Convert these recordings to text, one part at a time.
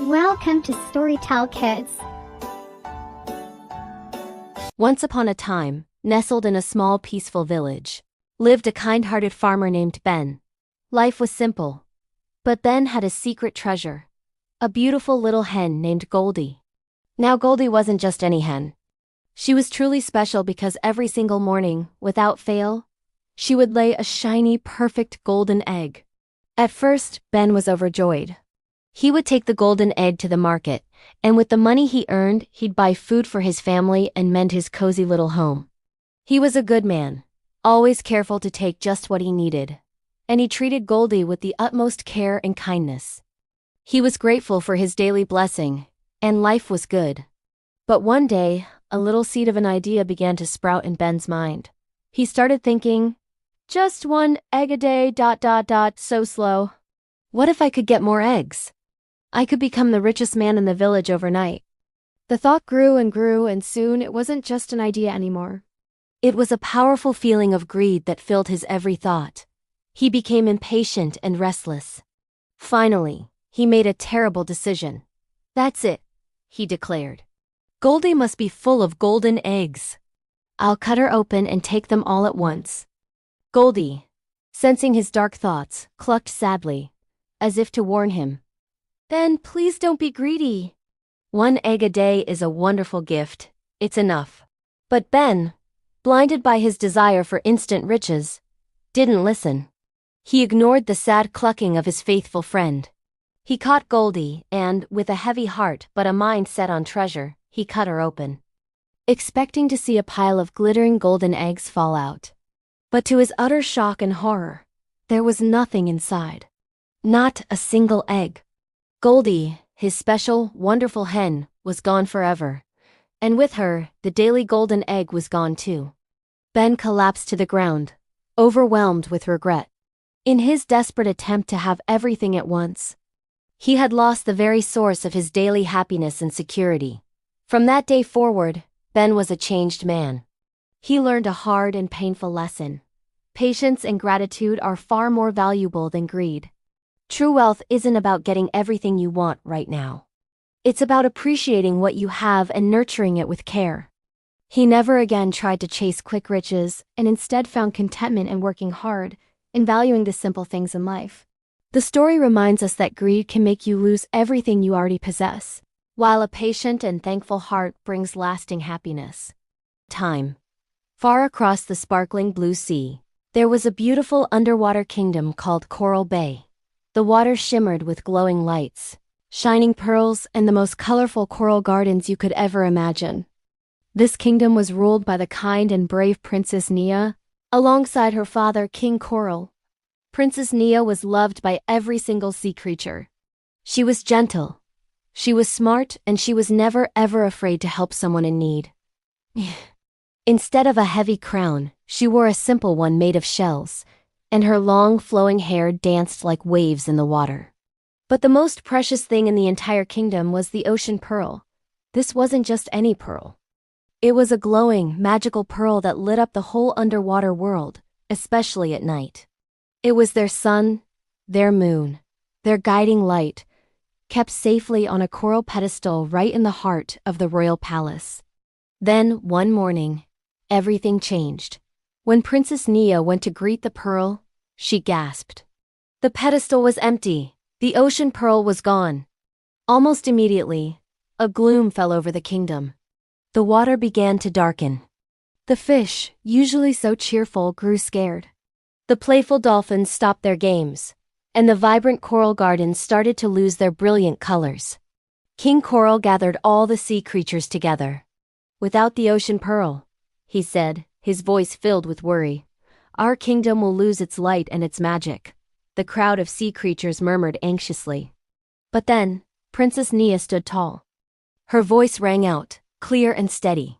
Welcome to Storytell Kids. Once upon a time, nestled in a small peaceful village, lived a kind-hearted farmer named Ben. Life was simple. But Ben had a secret treasure. A beautiful little hen named Goldie. Now Goldie wasn't just any hen. She was truly special because every single morning, without fail, she would lay a shiny, perfect golden egg. At first, Ben was overjoyed. He would take the golden egg to the market, and with the money he earned, he'd buy food for his family and mend his cozy little home. He was a good man, always careful to take just what he needed, and he treated Goldie with the utmost care and kindness. He was grateful for his daily blessing, and life was good. But one day, a little seed of an idea began to sprout in Ben's mind. He started thinking, just one egg a day, so slow. What if I could get more eggs? I could become the richest man in the village overnight. The thought grew, and soon it wasn't just an idea anymore. It was a powerful feeling of greed that filled his every thought. He became impatient and restless. Finally, he made a terrible decision. That's it, he declared. Goldie must be full of golden eggs. I'll cut her open and take them all at once. Goldie, sensing his dark thoughts, clucked sadly, as if to warn him. Ben, please don't be greedy. One egg a day is a wonderful gift, it's enough. But Ben, blinded by his desire for instant riches, didn't listen. He ignored the sad clucking of his faithful friend. He caught Goldie and, with a heavy heart but a mind set on treasure, he cut her open, expecting to see a pile of glittering golden eggs fall out. But to his utter shock and horror, there was nothing inside. Not a single egg. Goldie, his special, wonderful hen, was gone forever. And with her, the daily golden egg was gone too. Ben collapsed to the ground, overwhelmed with regret. In his desperate attempt to have everything at once, he had lost the very source of his daily happiness and security. From that day forward, Ben was a changed man. He learned a hard and painful lesson. Patience and gratitude are far more valuable than greed. True wealth isn't about getting everything you want right now. It's about appreciating what you have and nurturing it with care. He never again tried to chase quick riches and instead found contentment in working hard and valuing the simple things in life. The story reminds us that greed can make you lose everything you already possess, while a patient and thankful heart brings lasting happiness. Time. Far across the sparkling blue sea, there was a beautiful underwater kingdom called Coral Bay. The water shimmered with glowing lights, shining pearls, and the most colorful coral gardens you could ever imagine. This kingdom was ruled by the kind and brave Princess Nia, alongside her father, King Coral. Princess Nia was loved by every single sea creature. She was gentle, she was smart, and she was never ever afraid to help someone in need. Instead of a heavy crown, she wore a simple one made of shells, and her long flowing hair danced like waves in the water. But the most precious thing in the entire kingdom was the ocean pearl. This wasn't just any pearl. It was a glowing, magical pearl that lit up the whole underwater world, especially at night. It was their sun, their moon, their guiding light, kept safely on a coral pedestal right in the heart of the royal palace. Then, one morning, everything changed. When Princess Nia went to greet the pearl, she gasped. The pedestal was empty. The ocean pearl was gone. Almost immediately, a gloom fell over the kingdom. The water began to darken. The fish, usually so cheerful, grew scared. The playful dolphins stopped their games, and the vibrant coral gardens started to lose their brilliant colors. King Coral gathered all the sea creatures together. Without the ocean pearl, he said, his voice filled with worry, our kingdom will lose its light and its magic. The crowd of sea creatures murmured anxiously. But then, Princess Nia stood tall. Her voice rang out, clear and steady.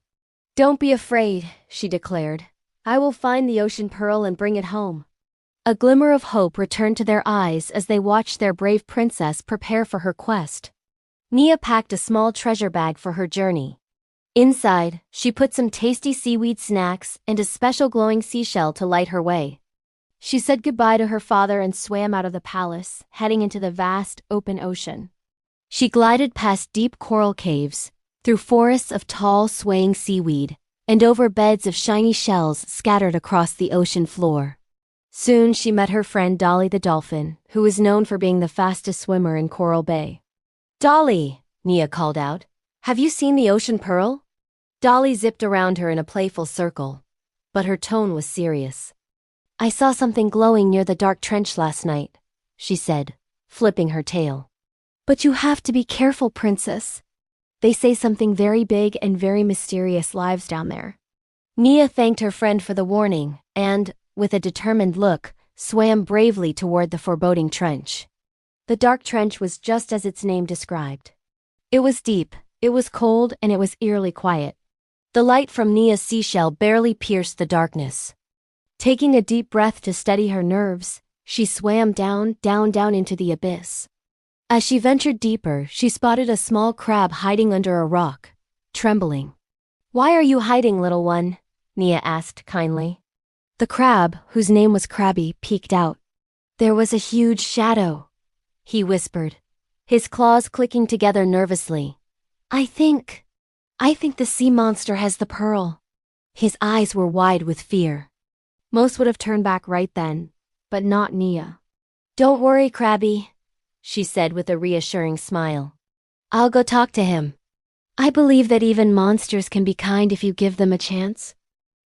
Don't be afraid, she declared. I will find the ocean pearl and bring it home. A glimmer of hope returned to their eyes as they watched their brave princess prepare for her quest. Nia packed a small treasure bag for her journey. Inside, she put some tasty seaweed snacks and a special glowing seashell to light her way. She said goodbye to her father and swam out of the palace, heading into the vast, open ocean. She glided past deep coral caves, through forests of tall, swaying seaweed, and over beds of shiny shells scattered across the ocean floor. Soon she met her friend Dolly the dolphin, who was known for being the fastest swimmer in Coral Bay. "Dolly," Nia called out, "have you seen the ocean pearl?" Dolly zipped around her in a playful circle, but her tone was serious. "I saw something glowing near the dark trench last night," she said, flipping her tail. "But you have to be careful, Princess. They say something very big and very mysterious lives down there." Nia thanked her friend for the warning and, with a determined look, swam bravely toward the foreboding trench. The dark trench was just as its name described. It was deep, it was cold, and it was eerily quiet. The light from Nia's seashell barely pierced the darkness. Taking a deep breath to steady her nerves, she swam down into the abyss. As she ventured deeper, she spotted a small crab hiding under a rock, trembling. "Why are you hiding, little one?" Nia asked kindly. The crab, whose name was Krabby, peeked out. "There was a huge shadow," he whispered, his claws clicking together nervously. I think the sea monster has the pearl." His eyes were wide with fear. Most would have turned back right then, but not Nia. "Don't worry, Krabby," she said with a reassuring smile. "I'll go talk to him. I believe that even monsters can be kind if you give them a chance."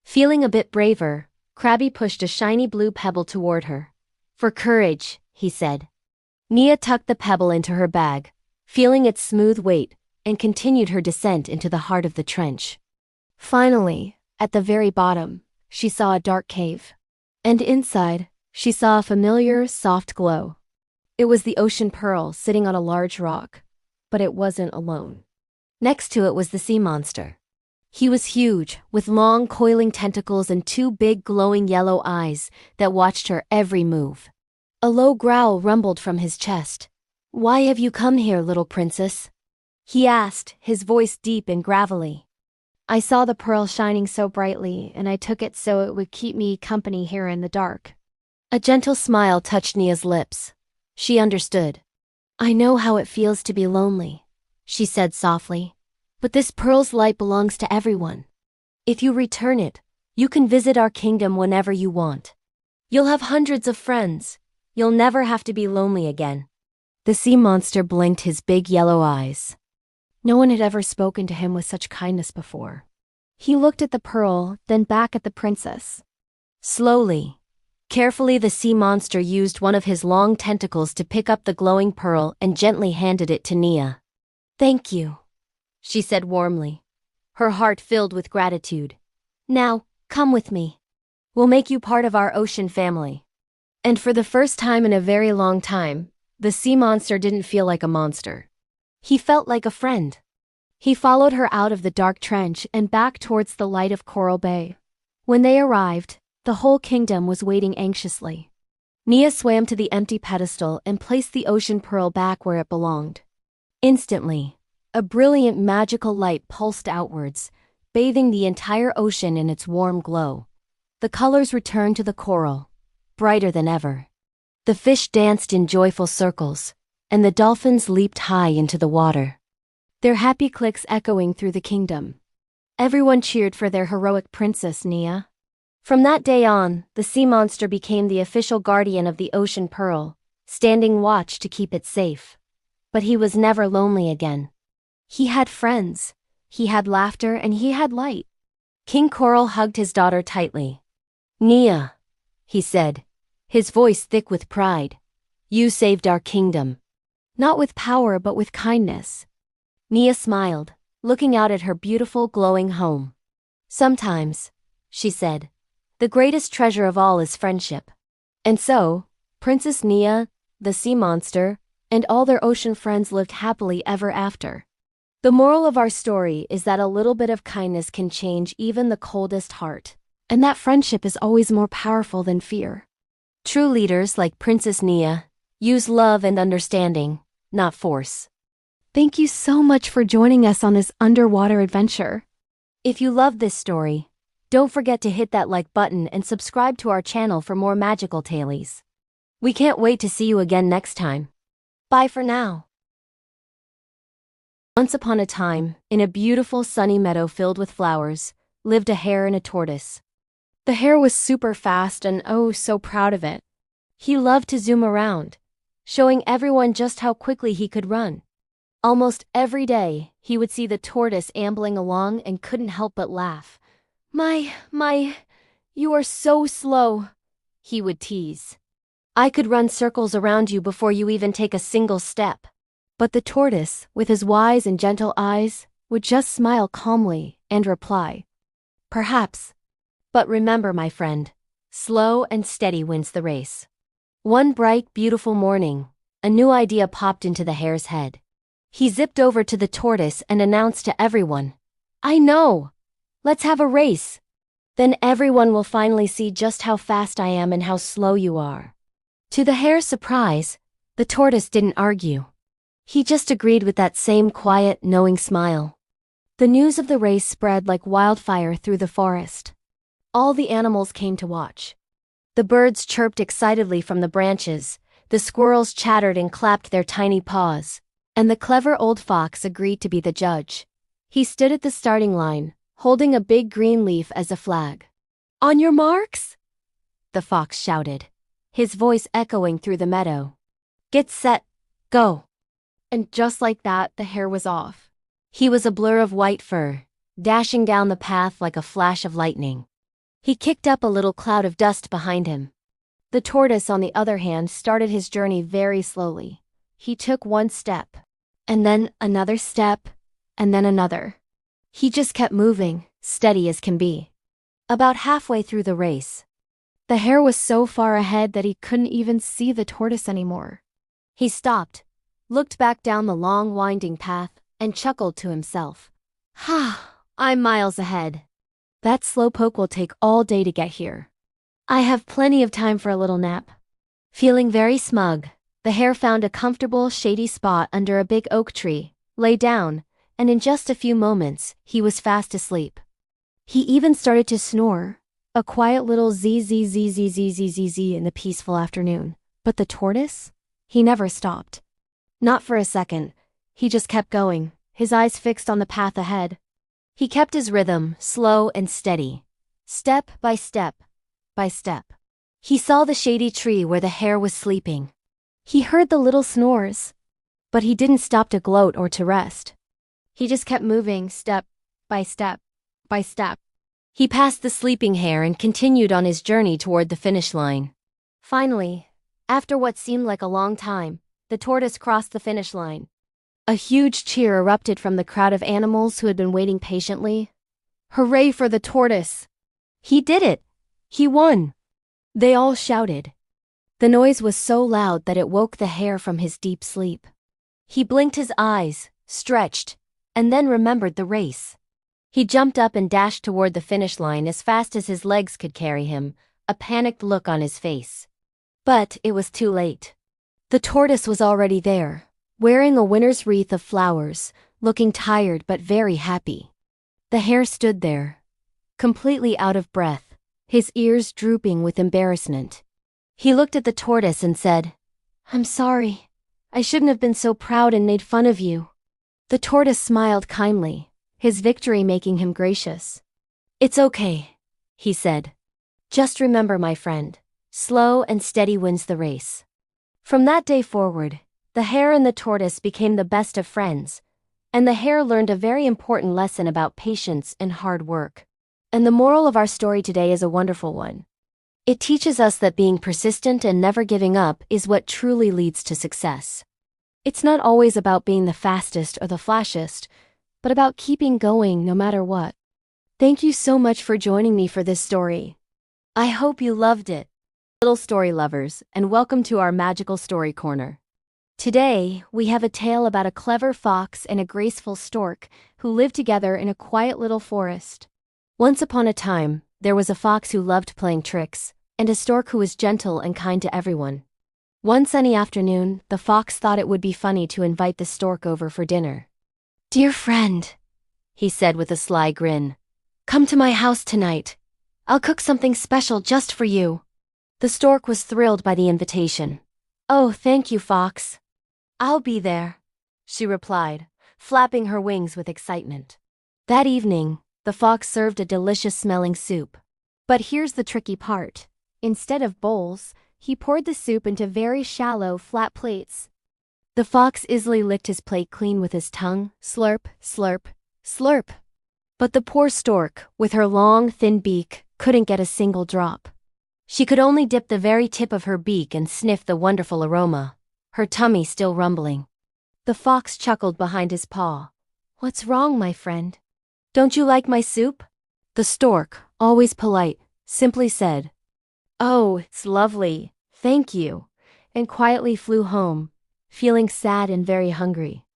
Feeling a bit braver, Krabby pushed a shiny blue pebble toward her. "For courage," he said. Nia tucked the pebble into her bag, feeling its smooth weight, and continued her descent into the heart of the trench. Finally, at the very bottom, she saw a dark cave. And inside, she saw a familiar, soft glow. It was the ocean pearl sitting on a large rock, but it wasn't alone. Next to it was the sea monster. He was huge, with long, coiling tentacles and two big, glowing yellow eyes that watched her every move. A low growl rumbled from his chest. "Why have you come here, little princess?" he asked, his voice deep and gravelly. "I saw the pearl shining so brightly, and I took it so it would keep me company here in the dark." A gentle smile touched Nia's lips. She understood. "I know how it feels to be lonely," she said softly. "But this pearl's light belongs to everyone. If you return it, you can visit our kingdom whenever you want. You'll have hundreds of friends. You'll never have to be lonely again." The sea monster blinked his big yellow eyes. No one had ever spoken to him with such kindness before. He looked at the pearl, then back at the princess. Slowly, carefully, the sea monster used one of his long tentacles to pick up the glowing pearl and gently handed it to Nia. "Thank you," she said warmly, her heart filled with gratitude. "Now, come with me. We'll make you part of our ocean family." And for the first time in a very long time, the sea monster didn't feel like a monster. He felt like a friend. He followed her out of the dark trench and back towards the light of Coral Bay. When they arrived, the whole kingdom was waiting anxiously. Nia swam to the empty pedestal and placed the ocean pearl back where it belonged. Instantly, a brilliant magical light pulsed outwards, bathing the entire ocean in its warm glow. The colors returned to the coral, brighter than ever. The fish danced in joyful circles, and the dolphins leaped high into the water, their happy clicks echoing through the kingdom. Everyone cheered for their heroic princess, Nia. From that day on, the sea monster became the official guardian of the ocean pearl, standing watch to keep it safe. But he was never lonely again. He had friends, he had laughter, and he had light. King Coral hugged his daughter tightly. "Nia," he said, his voice thick with pride, "you saved our kingdom. Not with power, but with kindness." Nia smiled, looking out at her beautiful, glowing home. "Sometimes," she said, "the greatest treasure of all is friendship." And so, Princess Nia, the sea monster, and all their ocean friends lived happily ever after. The moral of our story is that a little bit of kindness can change even the coldest heart, and that friendship is always more powerful than fear. True leaders like Princess Nia use love and understanding, not force. Thank you so much for joining us on this underwater adventure. If you loved this story, don't forget to hit that like button and subscribe to our channel for more magical tales. We can't wait to see you again next time. Bye for now. Once upon a time, in a beautiful sunny meadow filled with flowers, lived a hare and a tortoise. The hare was super fast and oh so proud of it. He loved to zoom around, showing everyone just how quickly he could run. Almost every day, he would see the tortoise ambling along and couldn't help but laugh. My, you are so slow, he would tease. I could run circles around you before you even take a single step. But the tortoise, with his wise and gentle eyes, would just smile calmly and reply, perhaps. But remember, my friend, slow and steady wins the race. One bright, beautiful morning, a new idea popped into the hare's head. He zipped over to the tortoise and announced to everyone, I know! Let's have a race! Then everyone will finally see just how fast I am and how slow you are. To the hare's surprise, the tortoise didn't argue. He just agreed with that same quiet, knowing smile. The news of the race spread like wildfire through the forest. All the animals came to watch. The birds chirped excitedly from the branches, the squirrels chattered and clapped their tiny paws, and the clever old fox agreed to be the judge. He stood at the starting line, holding a big green leaf as a flag. On your marks? The fox shouted, his voice echoing through the meadow. Get set, go. And just like that, the hare was off. He was a blur of white fur, dashing down the path like a flash of lightning. He kicked up a little cloud of dust behind him. The tortoise, on the other hand, started his journey very slowly. He took one step, and then another step, and then another. He just kept moving, steady as can be. About halfway through the race, the hare was so far ahead that he couldn't even see the tortoise anymore. He stopped, looked back down the long winding path, and chuckled to himself. I'm miles ahead. That slowpoke will take all day to get here. I have plenty of time for a little nap. Feeling very smug, the hare found a comfortable, shady spot under a big oak tree, lay down, and in just a few moments, he was fast asleep. He even started to snore, a quiet little zzz in the peaceful afternoon. But the tortoise? He never stopped. Not for a second. He just kept going, his eyes fixed on the path ahead. He kept his rhythm, slow and steady, step by step by step. He saw the shady tree where the hare was sleeping. He heard the little snores, but he didn't stop to gloat or to rest. He just kept moving step by step by step. He passed the sleeping hare and continued on his journey toward the finish line. Finally, after what seemed like a long time, the tortoise crossed the finish line. A huge cheer erupted from the crowd of animals who had been waiting patiently. Hooray for the tortoise! He did it! He won! They all shouted. The noise was so loud that it woke the hare from his deep sleep. He blinked his eyes, stretched, and then remembered the race. He jumped up and dashed toward the finish line as fast as his legs could carry him, a panicked look on his face. But it was too late. The tortoise was already there, wearing a winter's wreath of flowers, looking tired but very happy. The hare stood there, completely out of breath, his ears drooping with embarrassment. He looked at the tortoise and said, I'm sorry. I shouldn't have been so proud and made fun of you. The tortoise smiled kindly, his victory making him gracious. It's okay, he said. Just remember, my friend, slow and steady wins the race. From that day forward, the hare and the tortoise became the best of friends, and the hare learned a very important lesson about patience and hard work. And the moral of our story today is a wonderful one. It teaches us that being persistent and never giving up is what truly leads to success. It's not always about being the fastest or the flashiest, but about keeping going no matter what. Thank you so much for joining me for this story. I hope you loved it. Little story lovers, and welcome to our magical story corner. Today, we have a tale about a clever fox and a graceful stork who lived together in a quiet little forest. Once upon a time, there was a fox who loved playing tricks, and a stork who was gentle and kind to everyone. One sunny afternoon, the fox thought it would be funny to invite the stork over for dinner. Dear friend, he said with a sly grin, come to my house tonight. I'll cook something special just for you. The stork was thrilled by the invitation. Oh, thank you, fox. I'll be there, she replied, flapping her wings with excitement. That evening, the fox served a delicious-smelling soup. But here's the tricky part. Instead of bowls, he poured the soup into very shallow, flat plates. The fox easily licked his plate clean with his tongue, slurp, slurp, slurp. But the poor stork, with her long, thin beak, couldn't get a single drop. She could only dip the very tip of her beak and sniff the wonderful aroma, her tummy still rumbling. The fox chuckled behind his paw. "What's wrong, my friend? Don't you like my soup?" The stork, always polite, simply said, "Oh, it's lovely, thank you," and quietly flew home, feeling sad and very hungry.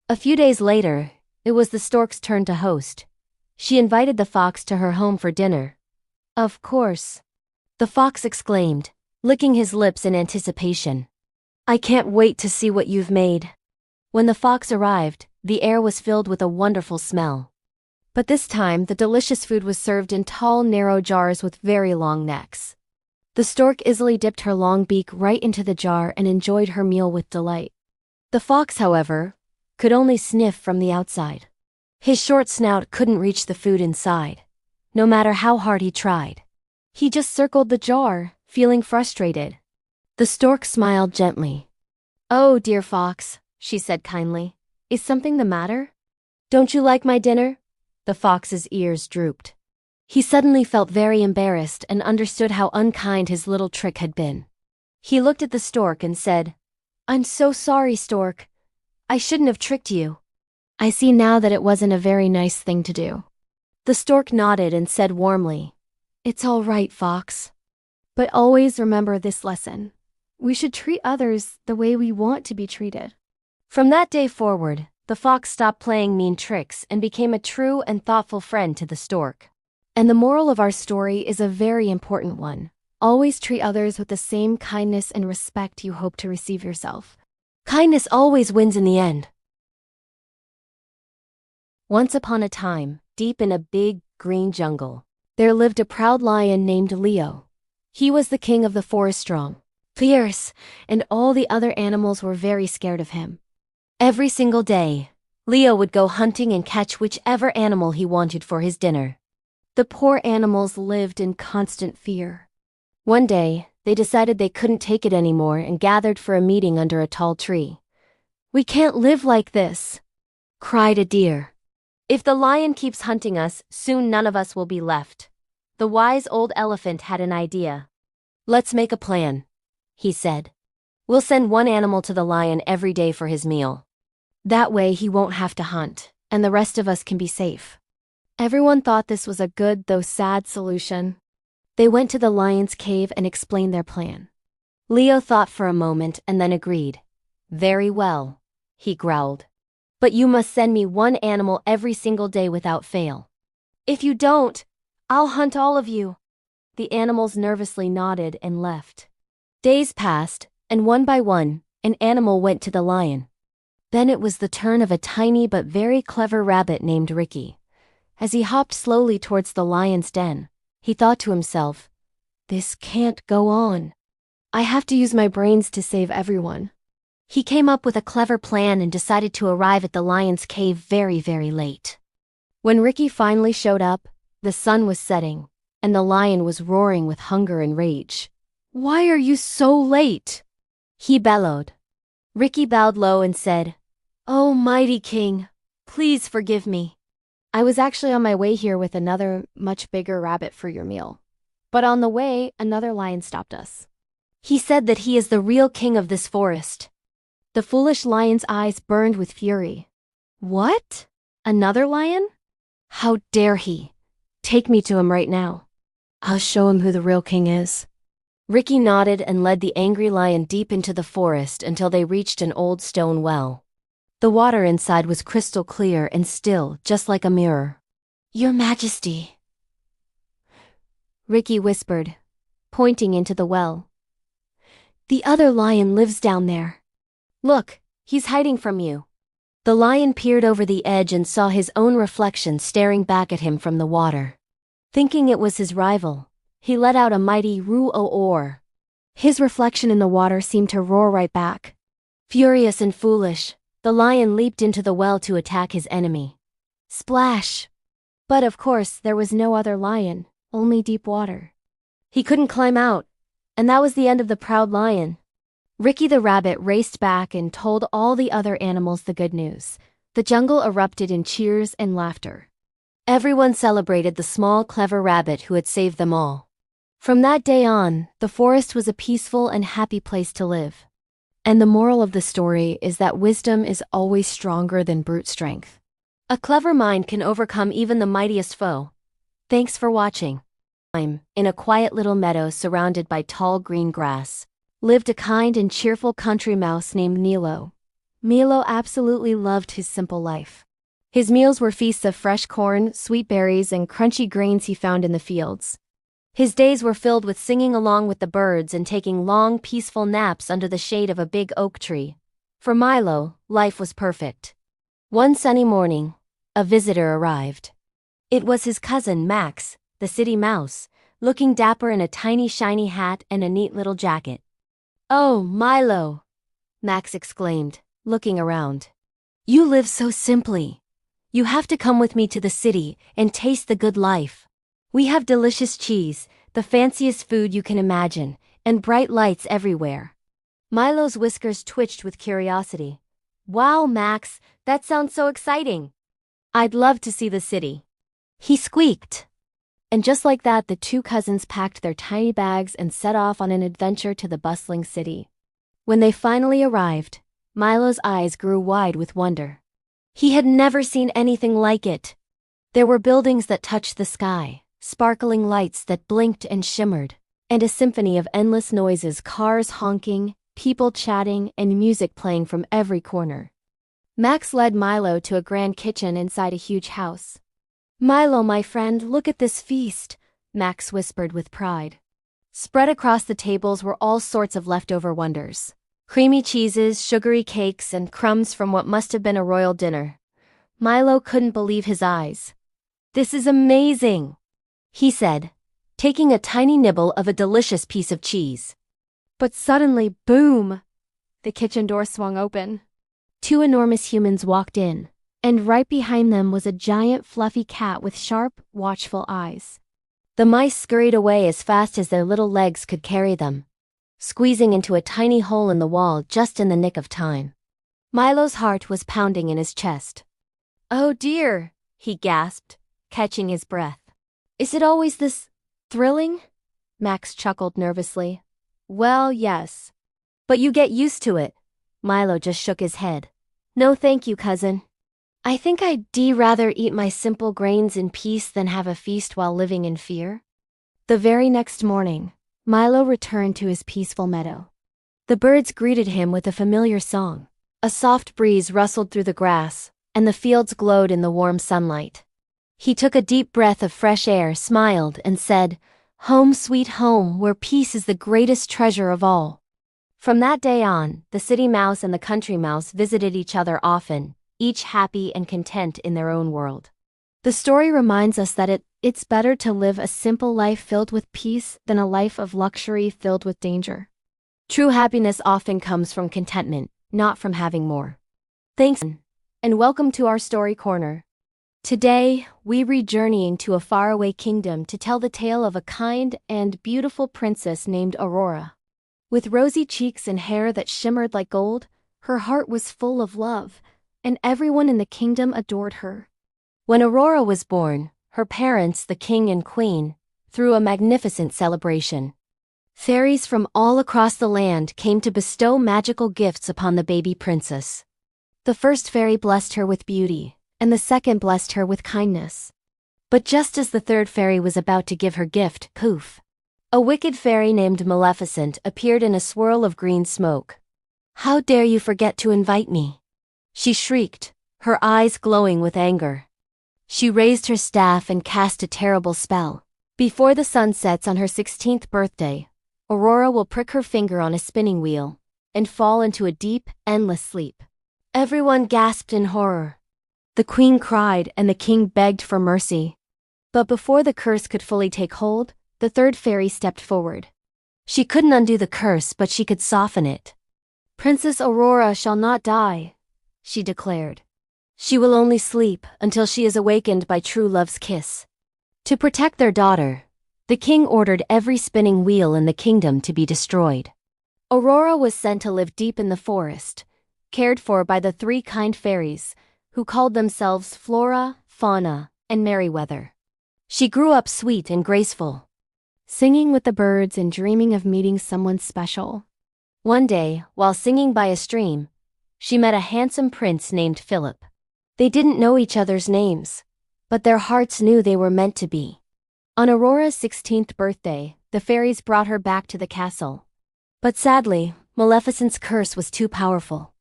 A few days later, it was the stork's turn to host. She invited the fox to her home for dinner. "Of course," the fox exclaimed, licking his lips in anticipation. "I can't wait to see what you've made." When the fox arrived, the air was filled with a wonderful smell. But this time, the delicious food was served in tall, narrow jars with very long necks. The stork easily dipped her long beak right into the jar and enjoyed her meal with delight. The fox, however, could only sniff from the outside. His short snout couldn't reach the food inside, no matter how hard he tried. He just circled the jar, feeling frustrated. The stork smiled gently. "Oh, dear fox," she said kindly, "is something the matter? Don't you like my dinner?" The fox's ears drooped. He suddenly felt very embarrassed and understood how unkind his little trick had been. He looked at the stork and said, "I'm so sorry, stork. I shouldn't have tricked you. I see now that it wasn't a very nice thing to do." The stork nodded and said warmly, "It's all right, fox. But always remember this lesson. We should treat others the way we want to be treated." From that day forward, the fox stopped playing mean tricks and became a true and thoughtful friend to the stork. And the moral of our story is a very important one. Always treat others with the same kindness and respect you hope to receive yourself. Kindness always wins in the end. Once upon a time, deep in a big, green jungle, there lived a proud lion named Leo. He was the king of the forest, strong, fierce, and all the other animals were very scared of him. Every single day, Leo would go hunting and catch whichever animal he wanted for his dinner. The poor animals lived in constant fear. One day, they decided they couldn't take it anymore and gathered for a meeting under a tall tree. "We can't live like this," cried a deer. "If the lion keeps hunting us, soon none of us will be left." The wise old elephant had an idea. "Let's make a plan," he said. "We'll send one animal to the lion every day for his meal. That way he won't have to hunt, and the rest of us can be safe." Everyone thought this was a good though sad solution. They went to the lion's cave and explained their plan. Leo thought for a moment and then agreed. "Very well," he growled. "But you must send me one animal every single day without fail. If you don't, I'll hunt all of you." The animals nervously nodded and left. Days passed, and one by one, an animal went to the lion. Then it was the turn of a tiny but very clever rabbit named Ricky. As he hopped slowly towards the lion's den, he thought to himself, "This can't go on. I have to use my brains to save everyone." He came up with a clever plan and decided to arrive at the lion's cave very, very late. When Ricky finally showed up, the sun was setting, and the lion was roaring with hunger and rage. "Why are you so late?" he bellowed. Ricky bowed low and said, "Oh, mighty king, please forgive me. I was actually on my way here with another, much bigger rabbit for your meal. But on the way, another lion stopped us. He said that he is the real king of this forest." The foolish lion's eyes burned with fury. "What? Another lion? How dare he? Take me to him right now. I'll show him who the real king is." Ricky nodded and led the angry lion deep into the forest until they reached an old stone well. The water inside was crystal clear and still, just like a mirror. "Your Majesty," Ricky whispered, pointing into the well. "The other lion lives down there. Look, he's hiding from you." The lion peered over the edge and saw his own reflection staring back at him from the water. Thinking it was his rival, he let out a mighty roo-o-or. His reflection in the water seemed to roar right back. Furious and foolish, The lion leaped into the well to attack his enemy. Splash! But of course, there was no other lion, only deep water. He couldn't climb out, and that was the end of the proud lion. Ricky the rabbit raced back and told all the other animals the good news. The jungle erupted in cheers and laughter. Everyone celebrated the small, clever rabbit who had saved them all. From that day on, the forest was a peaceful and happy place to live. And the moral of the story is that wisdom is always stronger than brute strength. A clever mind can overcome even the mightiest foe. Thanks for watching. In a quiet little meadow surrounded by tall green grass, lived a kind and cheerful country mouse named Milo. Milo absolutely loved his simple life. His meals were feasts of fresh corn, sweet berries, and crunchy grains he found in the fields. His days were filled with singing along with the birds and taking long, peaceful naps under the shade of a big oak tree. For Milo, life was perfect. One sunny morning, a visitor arrived. It was his cousin Max, the city mouse, looking dapper in a tiny shiny hat and a neat little jacket. "Oh, Milo!" Max exclaimed, looking around. "You live so simply. You have to come with me to the city and taste the good life. We have delicious cheese, the fanciest food you can imagine, and bright lights everywhere." Milo's whiskers twitched with curiosity. "Wow, Max, that sounds so exciting. I'd love to see the city," he squeaked. And just like that, the two cousins packed their tiny bags and set off on an adventure to the bustling city. When they finally arrived, Milo's eyes grew wide with wonder. He had never seen anything like it. There were buildings that touched the sky, sparkling lights that blinked and shimmered, and a symphony of endless noises, cars honking, people chatting, and music playing from every corner. Max led Milo to a grand kitchen inside a huge house. "Milo, my friend, look at this feast," Max whispered with pride. Spread across the tables were all sorts of leftover wonders. Creamy cheeses, sugary cakes, and crumbs from what must have been a royal dinner. Milo couldn't believe his eyes. "This is amazing," he said, taking a tiny nibble of a delicious piece of cheese. But suddenly, boom! The kitchen door swung open. Two enormous humans walked in, and right behind them was a giant fluffy cat with sharp, watchful eyes. The mice scurried away as fast as their little legs could carry them, squeezing into a tiny hole in the wall just in the nick of time. Milo's heart was pounding in his chest. "Oh dear," he gasped, catching his breath. "Is it always this thrilling?" Max chuckled nervously. "Well, yes. But you get used to it." Milo just shook his head. "No thank you, cousin. I think I'd rather eat my simple grains in peace than have a feast while living in fear." The very next morning, Milo returned to his peaceful meadow. The birds greeted him with a familiar song. A soft breeze rustled through the grass, and the fields glowed in the warm sunlight. He took a deep breath of fresh air, smiled, and said, "Home, sweet home, where peace is the greatest treasure of all." From that day on, the city mouse and the country mouse visited each other often, each happy and content in their own world. The story reminds us that it's better to live a simple life filled with peace than a life of luxury filled with danger. True happiness often comes from contentment, not from having more. Thanks, and welcome to our story corner. Today, we read journeying to a faraway kingdom to tell the tale of a kind and beautiful princess named Aurora. With rosy cheeks and hair that shimmered like gold, her heart was full of love, and everyone in the kingdom adored her. When Aurora was born, her parents, the king and queen, threw a magnificent celebration. Fairies from all across the land came to bestow magical gifts upon the baby princess. The first fairy blessed her with beauty, and the second blessed her with kindness. But just as the third fairy was about to give her gift, poof! A wicked fairy named Maleficent appeared in a swirl of green smoke. "How dare you forget to invite me?" she shrieked, her eyes glowing with anger. She raised her staff and cast a terrible spell. Before the sun sets on her 16th birthday, Aurora will prick her finger on a spinning wheel and fall into a deep, endless sleep. Everyone gasped in horror. The queen cried and the king begged for mercy. But before the curse could fully take hold, the third fairy stepped forward. She couldn't undo the curse, but she could soften it. "Princess Aurora shall not die," she declared. She will only sleep until she is awakened by true love's kiss. To protect their daughter, the king ordered every spinning wheel in the kingdom to be destroyed. Aurora was sent to live deep in the forest, cared for by the three kind fairies, who called themselves Flora, Fauna, and Merryweather. She grew up sweet and graceful, singing with the birds and dreaming of meeting someone special. One day, while singing by a stream, she met a handsome prince named Philip. They didn't know each other's names, but their hearts knew they were meant to be. On Aurora's 16th birthday, the fairies brought her back to the castle. But sadly, Maleficent's curse was too powerful.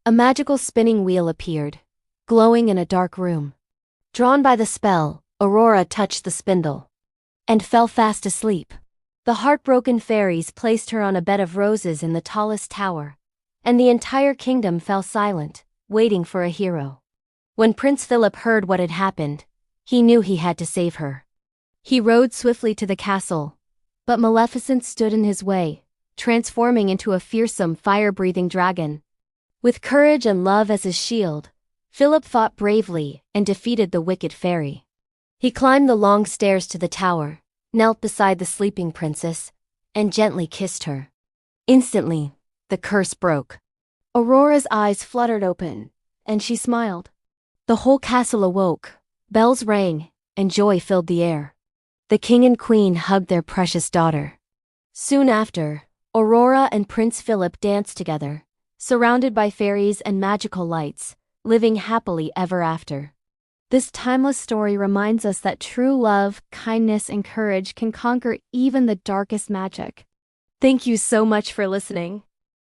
A magical spinning wheel appeared, glowing in a dark room. Drawn by the spell, Aurora touched the spindle and fell fast asleep. The heartbroken fairies placed her on a bed of roses in the tallest tower, and the entire kingdom fell silent, waiting for a hero. When Prince Philip heard what had happened, he knew he had to save her. He rode swiftly to the castle, but Maleficent stood in his way, transforming into a fearsome fire-breathing dragon. With courage and love as his shield, Philip fought bravely and defeated the wicked fairy. He climbed the long stairs to the tower, knelt beside the sleeping princess, and gently kissed her. Instantly, the curse broke. Aurora's eyes fluttered open, and she smiled. The whole castle awoke, bells rang, and joy filled the air. The king and queen hugged their precious daughter. Soon after, Aurora and Prince Philip danced together, surrounded by fairies and magical lights, living happily ever after. This timeless story reminds us that true love, kindness, and courage can conquer even the darkest magic. Thank you so much for listening.